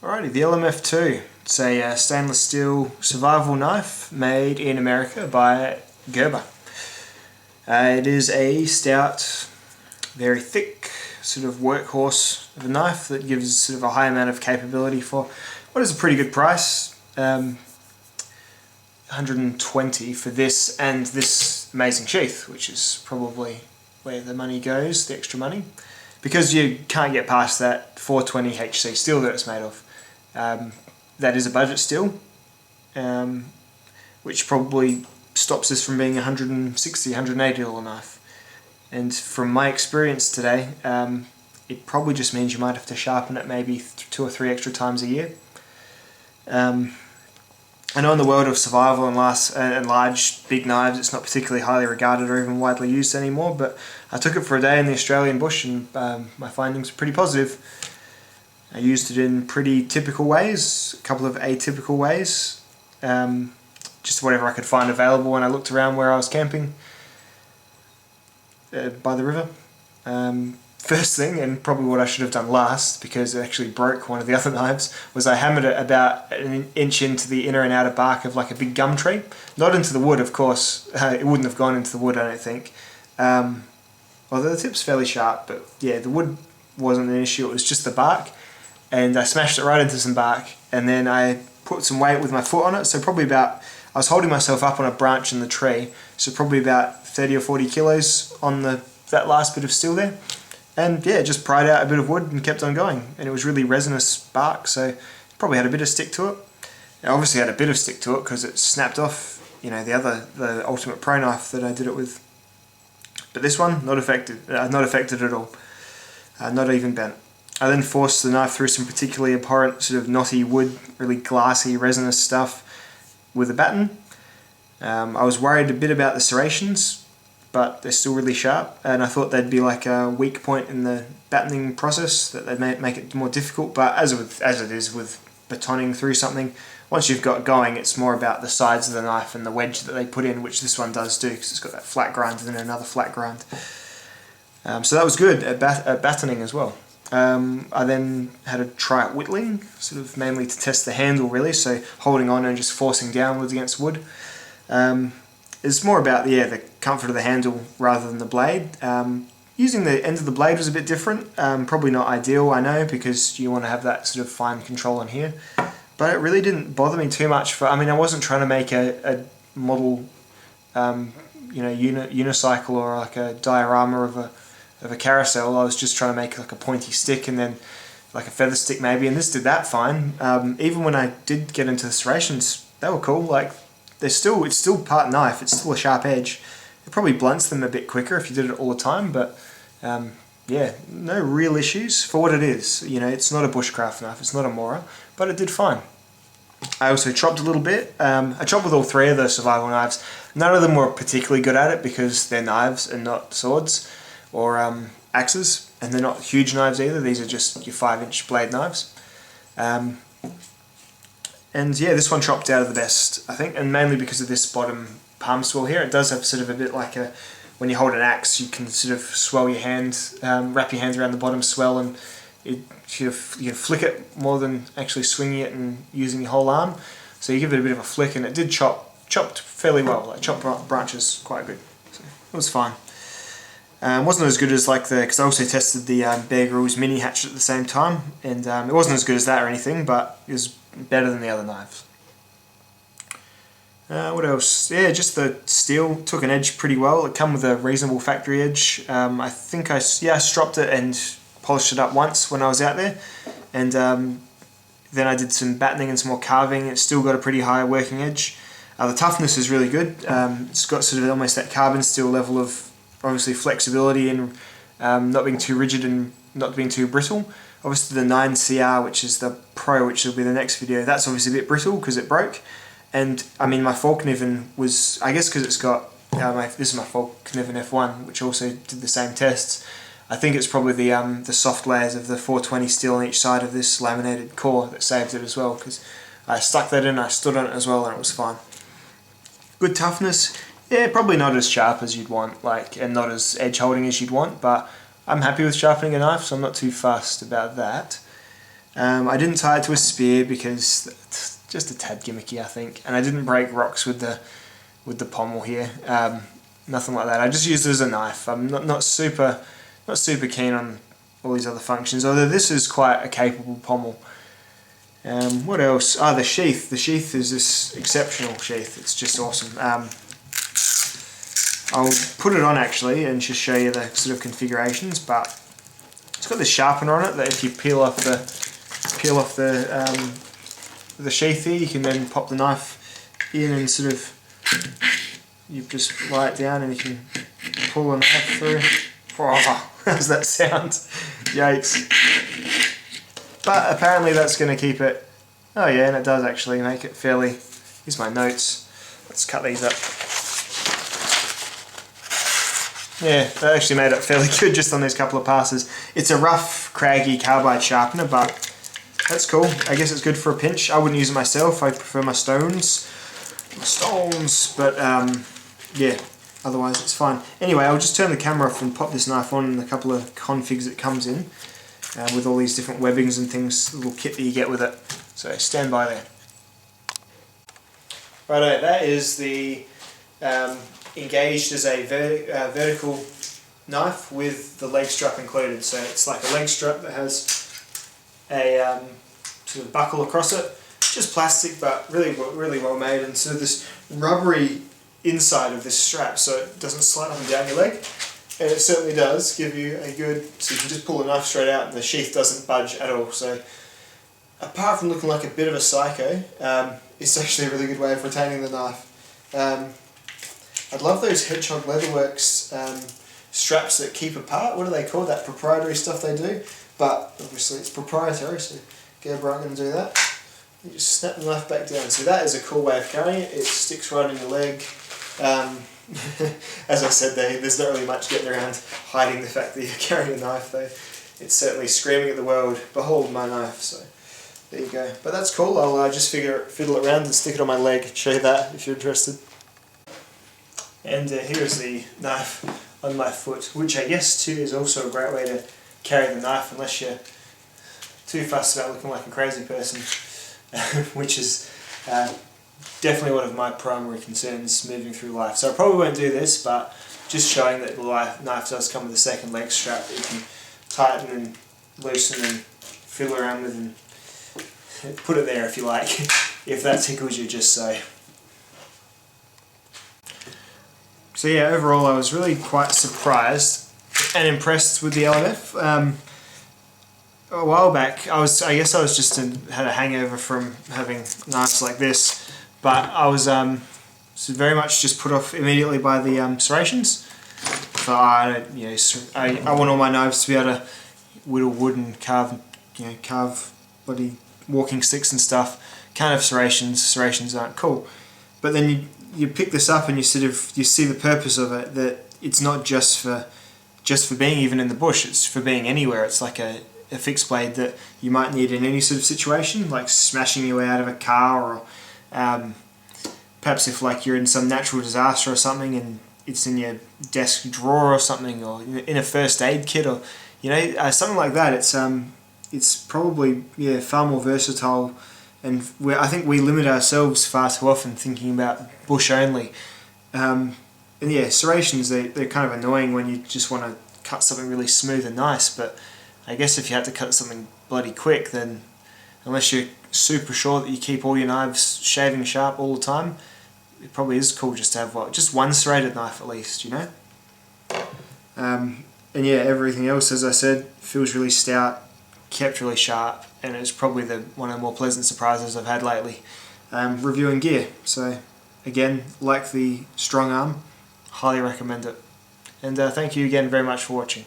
Alrighty, the LMF2. It's a stainless steel survival knife made in America by Gerber. It is a stout, very thick sort of workhorse of a knife that gives sort of a high amount of capability for what is a pretty good price. 120 for this and this amazing sheath, which is probably where the money goes, the extra money, because you can't get past that 420 HC steel that it's made of. That is a budget steel, which probably stops this from being $160, $180 knife. And from my experience today, it probably just means you might have to sharpen it maybe 2 or 3 extra times a year. I know in the world of survival and large, big knives, it's not particularly highly regarded or even widely used anymore, but I took it for a day in the Australian bush and my findings were pretty positive. I used it in pretty typical ways, a couple of atypical ways, just whatever I could find available when I looked around where I was camping by the river. First thing, and probably what I should have done last, because it actually broke one of the other knives, was I hammered it about an inch into the inner and outer bark of like a big gum tree. Not into the wood, of course. It wouldn't have gone into the wood, I don't think. Although the tip's fairly sharp, but yeah, the wood wasn't an issue, it was just the bark. And I smashed it right into some bark, and then I put some weight with my foot on it, so probably about, I was holding myself up on a branch in the tree, so probably about 30 or 40 kilos on that last bit of steel there. And yeah, just pried out a bit of wood and kept on going. And it was really resinous bark, so it probably had a bit of stick to it. It obviously had a bit of stick to it because it snapped off, you know, the Ultimate Pro knife that I did it with. But this one, not affected at all. Not even bent. I then forced the knife through some particularly abhorrent sort of knotty wood, really glassy, resinous stuff with a batten. I was worried a bit about the serrations, but they're still really sharp, and I thought they'd be like a weak point in the battening process, that they'd make it more difficult, but as it is with batoning through something, once you've got going, it's more about the sides of the knife and the wedge that they put in, which this one does do, because it's got that flat grind and then another flat grind. So that was good at battening as well. I then had to try it whittling, sort of mainly to test the handle really, so holding on and just forcing downwards against wood. It's more about the comfort of the handle rather than the blade. Using the end of the blade was a bit different, probably not ideal, I know, because you want to have that sort of fine control on here, but it really didn't bother me too much. I mean, I wasn't trying to make a model, unicycle or like a diorama of a carousel. I was just trying to make like a pointy stick and then like a feather stick maybe, and this did that fine. Even when I did get into the serrations, they were cool. Like, it's still part knife, it's still a sharp edge. It probably blunts them a bit quicker if you did it all the time, but yeah, no real issues for what it is. You know, it's not a bushcraft knife, it's not a Mora, but it did fine. I also chopped a little bit. I chopped with all 3 of the survival knives. None of them were particularly good at it because they're knives and not swords or axes, and they're not huge knives either. These are just your 5-inch blade knives. And yeah, this one chopped out of the best, I think, and mainly because of this bottom palm swell here. It does have sort of a bit like when you hold an axe, you can sort of swell your hand, wrap your hands around the bottom swell, and you flick it more than actually swinging it and using your whole arm. So you give it a bit of a flick, and it did chopped fairly well, like chopped branches quite good. So it was fine. Wasn't as good as like because I also tested the Bear Grylls mini hatchet at the same time, and it wasn't as good as that or anything, but it was better than the other knives. What else? Yeah, just the steel took an edge pretty well. It came with a reasonable factory edge. I think I stropped it and polished it up once when I was out there, and then I did some battening and some more carving. It's still got a pretty high working edge. The toughness is really good. It's got sort of almost that carbon steel level of obviously flexibility and not being too rigid and not being too brittle. Obviously the 9CR, which is the Pro, which will be the next video, that's obviously a bit brittle because it broke. And I mean, my Falkniven was, I guess because it's got, this is my Falkniven F1, which also did the same tests. I think it's probably the soft layers of the 420 steel on each side of this laminated core that saved it as well, because I stuck that in, I stood on it as well, and it was fine. Good toughness. Yeah, probably not as sharp as you'd want, and not as edge holding as you'd want, but I'm happy with sharpening a knife, so I'm not too fussed about that. I didn't tie it to a spear because it's just a tad gimmicky, I think, and I didn't break rocks with the pommel here. Nothing like that. I just used it as a knife. I'm not super keen on all these other functions, although this is quite a capable pommel. What else? Ah, the sheath. The sheath is this exceptional sheath. It's just awesome. I'll put it on actually and just show you the sort of configurations, but it's got this sharpener on it that if you peel off the sheath here, you can then pop the knife in and sort of, you just lie it down and you can pull the knife through. Oh, how does that sound? Yikes. But apparently that's going to keep it, oh yeah, and it does actually make it fairly, here's my notes, let's cut these up. Yeah, that actually made it fairly good just on these couple of passes. It's a rough, craggy carbide sharpener, but that's cool. I guess it's good for a pinch. I wouldn't use it myself, I prefer my stones. But yeah, otherwise it's fine. Anyway, I'll just turn the camera off and pop this knife on and a couple of configs it comes in with all these different webbings and things, the little kit that you get with it. So stand by there. Righto, that is the engaged as a vertical knife with the leg strap included. So it's like a leg strap that has a sort of buckle across it, just plastic but really well made, and sort of this rubbery inside of this strap so it doesn't slide up and down your leg, and it certainly does give you a good, so you can just pull the knife straight out and the sheath doesn't budge at all. So apart from looking like a bit of a psycho, it's actually a really good way of retaining the knife. I'd love those Hedgehog Leatherworks straps that keep apart. What do they call that proprietary stuff they do? But obviously it's proprietary, so Gerber aren't going to do that. You just snap the knife back down. So that is a cool way of carrying it. It sticks right in your leg. As I said, there's not really much getting around hiding the fact that you're carrying a knife, though. It's certainly screaming at the world, behold my knife. So there you go. But that's cool. I'll just fiddle it around and stick it on my leg. Show you that if you're interested. And here's the knife on my foot, which I guess too is also a great way to carry the knife unless you're too fussed about looking like a crazy person, which is definitely one of my primary concerns moving through life. So I probably won't do this, but just showing that the knife does come with a second leg strap that you can tighten and loosen and fiddle around with and put it there if you like, if that tickles you, just so. So yeah, overall I was really quite surprised and impressed with the LMF. A while back, I guess I was just had a hangover from having knives like this, but I was so very much just put off immediately by the serrations. So I want all my knives to be able to whittle wood and carve bloody walking sticks and stuff. Can't have serrations. Serrations aren't cool. But then you pick this up and you see the purpose of it, that it's not just for being even in the bush, it's for being anywhere. It's like a fixed blade that you might need in any sort of situation, like smashing your way out of a car, or perhaps if like you're in some natural disaster or something and it's in your desk drawer or something, or in a first aid kit, or something like that. It's probably far more versatile. And I think we limit ourselves far too often thinking about bush only. And yeah, serrations, they're kind of annoying when you just want to cut something really smooth and nice, but I guess if you had to cut something bloody quick, then unless you're super sure that you keep all your knives shaving sharp all the time, it probably is cool just to have just one serrated knife at least, And yeah, everything else, as I said, feels really stout, kept really sharp, and it's probably one of the more pleasant surprises I've had lately reviewing gear. So again, like the Strong Arm, highly recommend it. And thank you again very much for watching.